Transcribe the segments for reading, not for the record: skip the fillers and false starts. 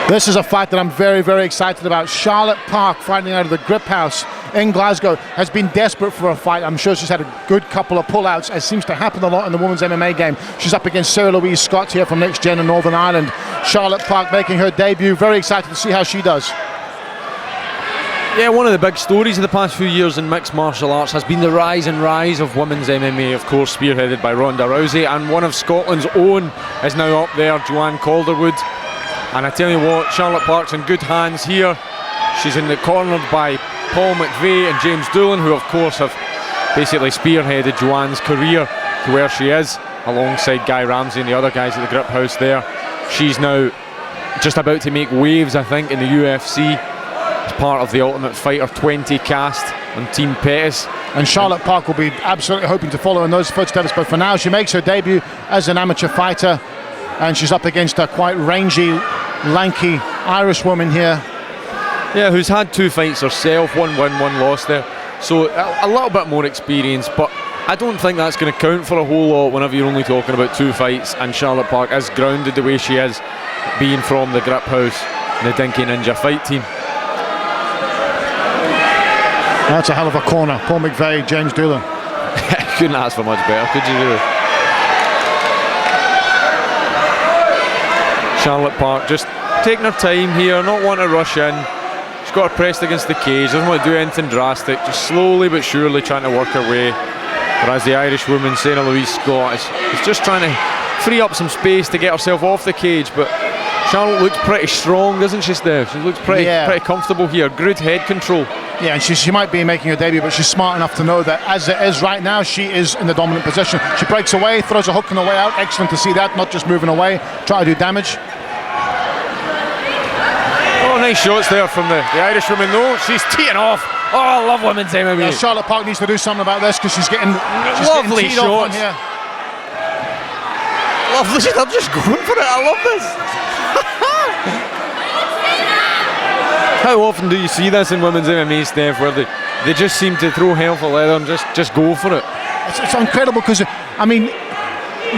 This is a fight that I'm very, very excited about. Charlotte Park, fighting out of the Grip House in Glasgow, has been desperate for a fight. I'm sure she's had a good couple of pullouts, as seems to happen a lot in the women's MMA game. She's up against Louise Scott here from Next Gen in Northern Ireland. Charlotte Park making her debut. Very excited to see how she does. Yeah, one of the big stories of the past few years in mixed martial arts has been the rise of women's MMA, of course, spearheaded by Ronda Rousey, and one of Scotland's own is now up there, Joanne Calderwood. And I tell you what, Charlotte Park's in good hands here. She's cornered by Paul McVeigh and James Doolan, who of course have basically spearheaded Joanne's career to where she is, alongside Guy Ramsey and the other guys at the Grip House there. She's now just about to make waves, I think, in the UFC as part of the Ultimate Fighter 20 cast on Team Pettis. And Charlotte Park will be absolutely hoping to follow in those footsteps, but for now she makes her debut as an amateur fighter, and she's up against a quite rangy, lanky Irish woman here. Yeah, who's had 2 fights herself, 1 win, 1 loss there. So a little bit more experience, but I don't think that's going to count for a whole lot whenever you're only talking about 2 fights, and Charlotte Park is grounded the way she is, being from the Grip House and the Dinky Ninja fight team. That's a hell of a corner. Paul McVeigh, James Doolan. Couldn't ask for much better, could you really? Charlotte Park just taking her time here, not wanting to rush in. She's got her pressed against the cage, doesn't want to do anything drastic, just slowly but surely trying to work her way. Whereas the Irish woman, Louise Scott, is just trying to free up some space to get herself off the cage. But Charlotte looks pretty strong, doesn't she, Steph? She looks pretty comfortable here. Good head control. Yeah, and she might be making her debut, but she's smart enough to know that as it is right now, she is in the dominant position. She breaks away, throws a hook on the way out. Excellent to see that, not just moving away, try to do damage. Oh, nice shots there from the Irish woman, though. She's teeing off. Oh, I love women's MMA. Yeah, Charlotte Park needs to do something about this, because she's getting lovely shots here. Lovely, they're just going for it. I love this. How often do you see this in women's MMA, Steph, where they just seem to throw hell for leather and just go for it? It's incredible, because, I mean,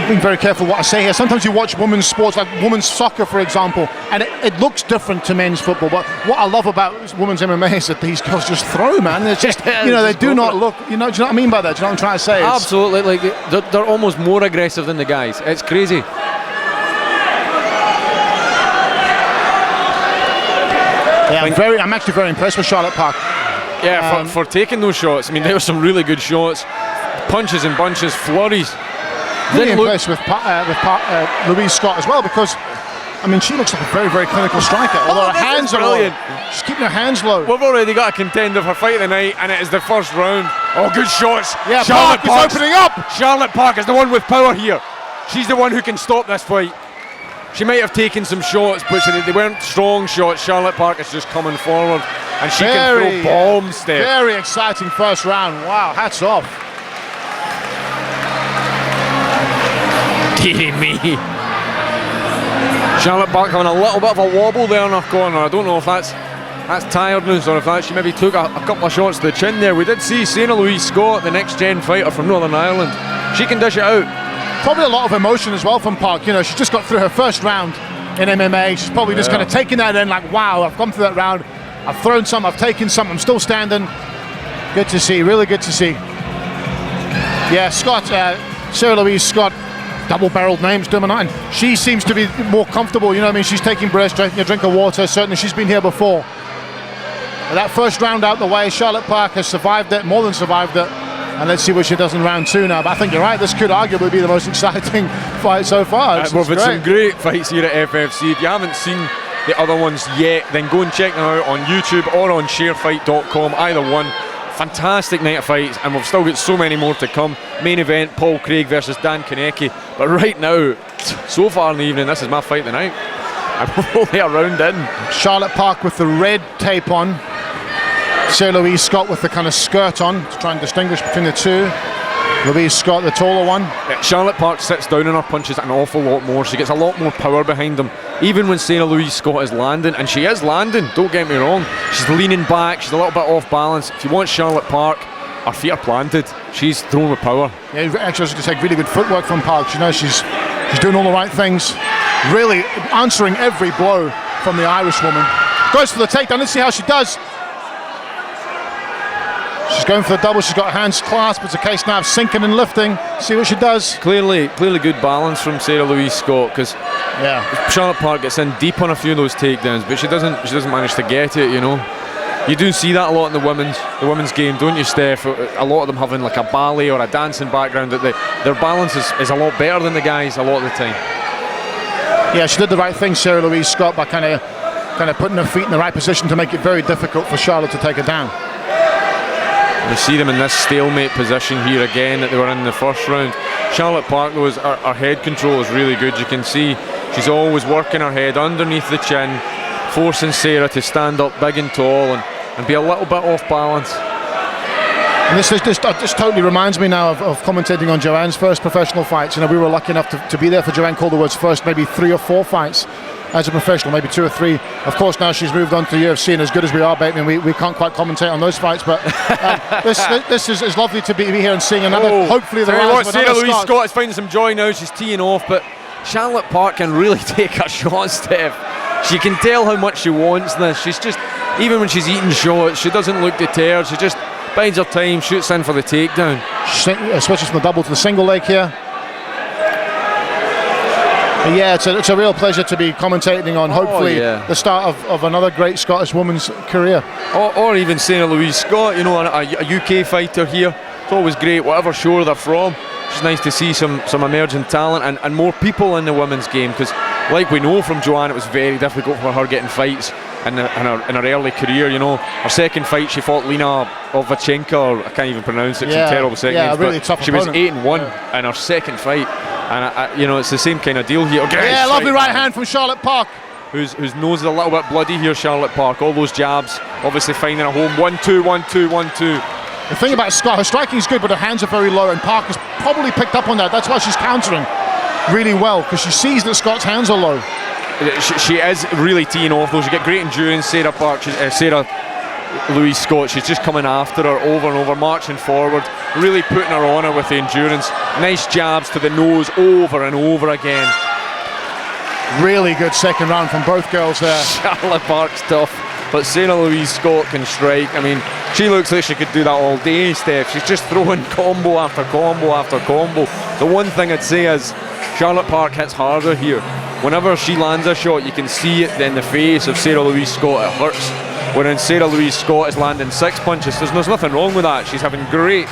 being very careful what I say here. Sometimes you watch women's sports, like women's soccer, for example, and it looks different to men's football. But what I love about women's MMA is that these girls just throw, man. It's just, you know, they do not look, you know, do you know what I mean by that? Do you know what I'm trying to say? Absolutely, like they're almost more aggressive than the guys. It's crazy. Yeah, I'm actually very impressed with Charlotte Park. Yeah, for taking those shots. I mean, there were some really good shots, punches and bunches, flurries. Really impressed with Louise Scott as well, because I mean, she looks like a very, very clinical striker. Although her hands are low. She's keeping her hands low. We've already got a contender for fight of the night, and it is the first round. Oh, good shots. Yeah, Charlotte Park is opening up. Charlotte Park is the one with power here. She's the one who can stop this fight. She might have taken some shots, but they weren't strong shots. Charlotte Park is just coming forward, and she can throw bombs there. Very exciting first round. Wow, hats off. Dear me. Charlotte Park having a little bit of a wobble there in her corner. I don't know if that's tiredness or if that she maybe took a couple of shots to the chin there. We did see Louise Scott, the next gen fighter from Northern Ireland. She can dish it out. Probably a lot of emotion as well from Park. You know, she just got through her first round in MMA. She's probably just kind of taking that in, like, wow, I've gone through that round. I've thrown some, I've taken some, I'm still standing. Good to see, really good to see. Yeah, Scott, Louise Scott, double-barreled names, dominant. She seems to be more comfortable, you know what I mean? She's taking breaths, drinking a drink of water. Certainly she's been here before. But that first round out the way, Charlotte Park has survived it, more than survived it. And let's see what she does in round 2 now. But I think you're right, this could arguably be the most exciting fight so far. We've had some great fights here at FFC. If you haven't seen the other ones yet, then go and check them out on YouTube or on sharefight.com, either one. Fantastic night of fights, and we've still got so many more to come. Main event, Paul Craig versus Dan Konecki. But right now, so far in the evening, this is my fight of the night. I'm only a round in. Charlotte Park with the red tape on. Louise Scott with the kind of skirt on to try and distinguish between the two. Louise Scott, the taller one. Charlotte Park sits down on her punches an awful lot more. She gets a lot more power behind them. Even when Sarah Louise Scott is landing, and she is landing, don't get me wrong, she's leaning back, she's a little bit off balance. If you want Charlotte Park, her feet are planted. She's thrown with power. Yeah, actually, I was going to say, really good footwork from Park. You know, she's doing all the right things, really answering every blow from the Irish woman. Goes for the takedown. Let's see how she does. She's going for the double. She's got her hands clasped. It's a case now of sinking and lifting. See what she does. Clearly good balance from Sarah Louise Scott, because Charlotte Park gets in deep on a few of those takedowns, but she doesn't manage to get it. You know, you do see that a lot in the women's game, don't you, Steph? A lot of them having like a ballet or a dancing background. That their balance is a lot better than the guys a lot of the time. Yeah, she did the right thing, Sarah Louise Scott, by kind of putting her feet in the right position to make it very difficult for Charlotte to take her down. We see them in this stalemate position here again that they were in the first round. Charlotte Park, though, her head control is really good. You can see she's always working her head underneath the chin, forcing Sarah to stand up big and tall and be a little bit off balance. And this totally reminds me now of commentating on Joanne's first professional fights. You know, we were lucky enough to be there for Joanne Calderwood's first maybe 3 or 4 fights as a professional, maybe 2 or 3. Of course, now she's moved on to the UFC, and as good as we are, Bateman, we can't quite commentate on those fights. But this is lovely to be here and seeing another. Hopefully, the rise of Sarah another Louise Scott. Scott is finding some joy now. She's teeing off, but Charlotte Park can really take her shots, Steph. She can tell how much she wants this. She's just, even when she's eating shots, she doesn't look deterred. She just bides her time, shoots in for the takedown. Switches from the double to the single leg here. Yeah, it's a real pleasure to be commentating on, hopefully, the start of another great Scottish woman's career. Or even Sarah Louise Scott, you know, a UK fighter here. It's always great, whatever shore they're from. It's nice to see some emerging talent and more people in the women's game, because like we know from Joanne, it was very difficult for her getting fights in her early career. You know, her second fight she fought Lena Ovachenko, or I can't even pronounce it, some terrible second names, really tough she opponent. was 8-1 in her second fight, and you know, it's the same kind of deal here. Lovely right hand from Charlotte Park, whose nose is a little bit bloody here. Charlotte Park, all those jabs, obviously finding a home. 1-2, 1-2, 1-2. The thing about Scott, her striking is good, but her hands are very low, and Park has probably picked up on that. That's why she's countering really well, because she sees that Scott's hands are low. She is really teeing off though. She got great endurance. Sarah Louise Scott, she's just coming after her over and over, marching forward, really putting her on her with the endurance. Nice jabs to the nose over and over again. Really good second round from both girls there. Charlotte Park's tough, but Sarah Louise Scott can strike. I mean, she looks like she could do that all day, Steph. She's just throwing combo after combo after combo. The one thing I'd say is Charlotte Park hits harder here. Whenever she lands a shot, you can see it in the face of Sarah Louise Scott. It hurts. Whereas Sarah Louise Scott is landing 6 punches. There's nothing wrong with that. She's having great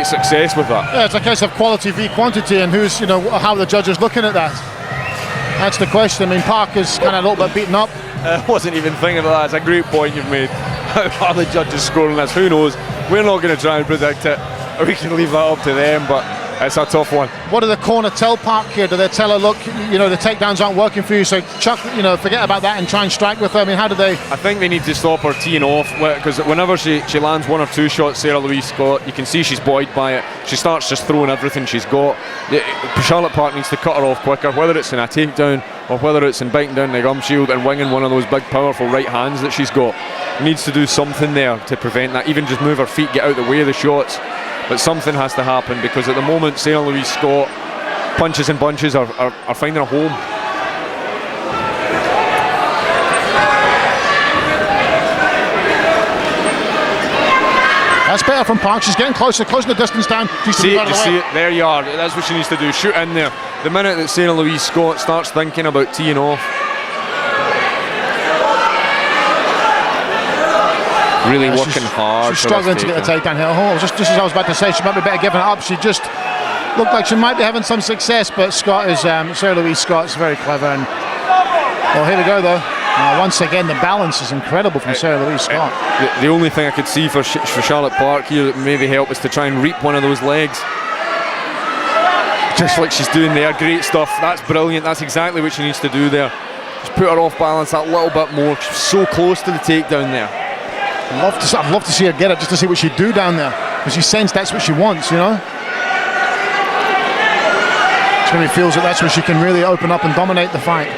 success with that. Yeah, it's a case of quality v quantity, and who's, you know, how the judges looking at that. That's the question. I mean, Park is kind of a little bit beaten up. I wasn't even thinking about that. It's a great point you've made. How are the judges scoring this? Who knows? We're not going to try and predict it. We can leave that up to them, but it's a tough one. What do the corner tell Park here? Do they tell her, look, you know, the takedowns aren't working for you, so chuck, you know, forget about that and try and strike with her? I mean, how do they? I think they need to stop her teeing off, because whenever she lands 1 or 2 shots, Sarah Louise Scott, you can see she's buoyed by it. She starts just throwing everything she's got. Charlotte Park needs to cut her off quicker, whether it's in a takedown or whether it's in biting down the gum shield and winging one of those big powerful right hands that she's got. Needs to do something there to prevent that. Even just move her feet, get out the way of the shots. But something has to happen, because at the moment Sarah Louise Scott punches and bunches are finding a home. That's better from Park. She's getting closer, closing the distance down. See it? There you are. That's what she needs to do. Shoot in there. The minute that Sarah Louise Scott starts thinking about teeing off. Really working hard. She's struggling to get the takedown here. Just as I was about to say, she might be better giving it up. She just looked like she might be having some success, but Scott is Sarah Louise Scott's very clever. And well, here we go though. Once again, the balance is incredible from Sarah Louise Scott. The only thing I could see for Charlotte Park here that maybe help is to try and reap one of those legs. Just like she's doing there. Great stuff. That's brilliant. That's exactly what she needs to do there. Just put her off balance that little bit more. She's so close to the takedown there. I'd love to see her get it, just to see what she'd do down there, because she sensed that's what she wants, you know. She maybe feels that that's where she can really open up and dominate the fight.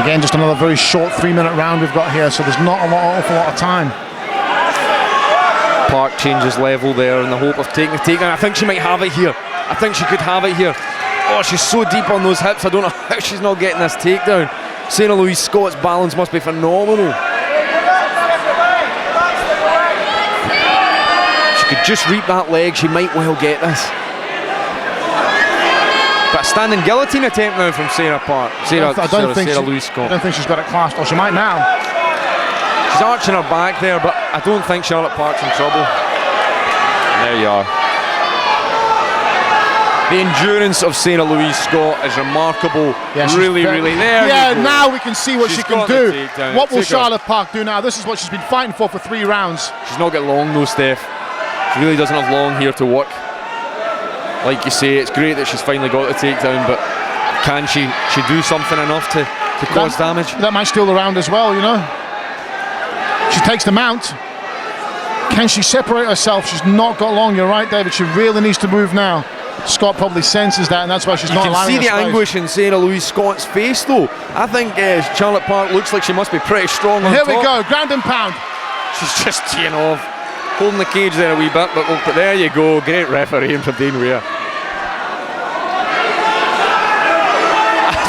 Again, just another very short 3-minute round we've got here, so there's not an awful lot of time. Park changes level there in the hope of taking the takedown. I think she might have it here. I think she could have it here. Oh, she's so deep on those hips. I don't know how she's not getting this takedown. Sarah Louise Scott's balance must be phenomenal. She could just reap that leg. She might well get this. But a standing guillotine attempt now from Sarah Park. Sarah Louise Scott. I don't think she's got it clasped. Or she might now. She's arching her back there, but I don't think Charlotte Park's in trouble. And there you are. The endurance of Sarah Louise Scott is remarkable. Yeah, really there. Yeah, now we can see what she can do. What will Charlotte Park do now? This is what she's been fighting for 3 rounds. She's not got long though, Steph. She really doesn't have long here to work. Like you say, it's great that she's finally got the takedown, but can she do something enough to cause damage? That might steal the round as well, you know. She takes the mount. Can she separate herself? She's not got long, you're right, David. She really needs to move now. Scott probably senses that, and that's why she's not allowing You can see the space. anguish in Sarah Louise Scott's face, though. I think Charlotte Park looks like she must be pretty strong on Here top. we go, ground and pound. She's just teeing off. Holding the cage there a wee bit, but there you go. Great refereeing from Dean Weir.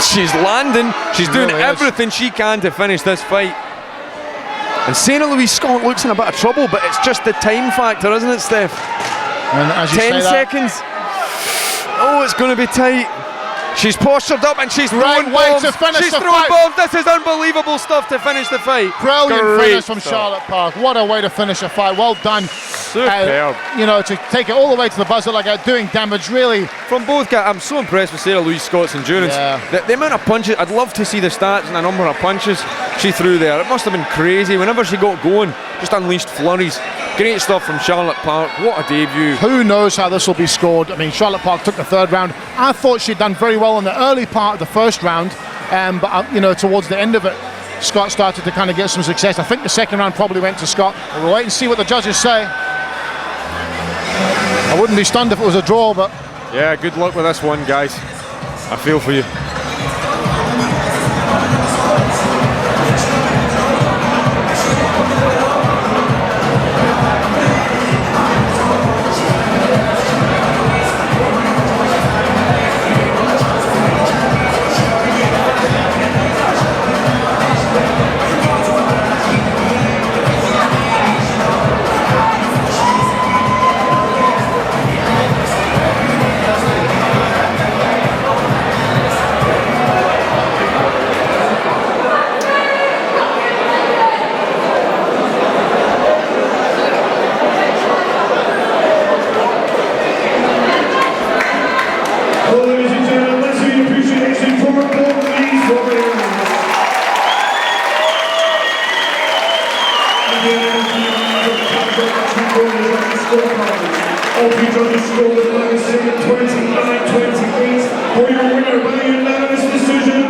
She's landing. She's doing everything she can to finish this fight. And Sarah Louise Scott looks in a bit of trouble, but it's just the time factor, isn't it, Steph? And as you 10 seconds. Oh, it's going to be tight. She's postured up and she's throwing bombs. To finish she's the throwing fight. bombs. This is unbelievable stuff to finish the fight. Brilliant finish from Charlotte Park. What a way to finish a fight. Well done. Superb. You know, to take it all the way to the buzzer like that, doing damage really. From both guys, I'm so impressed with Sarah Louise Scott's endurance. Yeah. The amount of punches, I'd love to see the stats and the number of punches she threw there. It must have been crazy. Whenever she got going, just unleashed flurries. Great stuff from Charlotte Park. What a debut. Who knows how this will be scored? I mean, Charlotte Park took the 3rd round. I thought she'd done very well in the early part of the 1st round, but you know, towards the end of it, Scott started to kind of get some success. I think the 2nd round probably went to Scott. We'll wait and see what the judges say. I wouldn't be stunned if it was a draw, but yeah, good luck with this one, guys. I feel for you. For your winner by unanimous decision,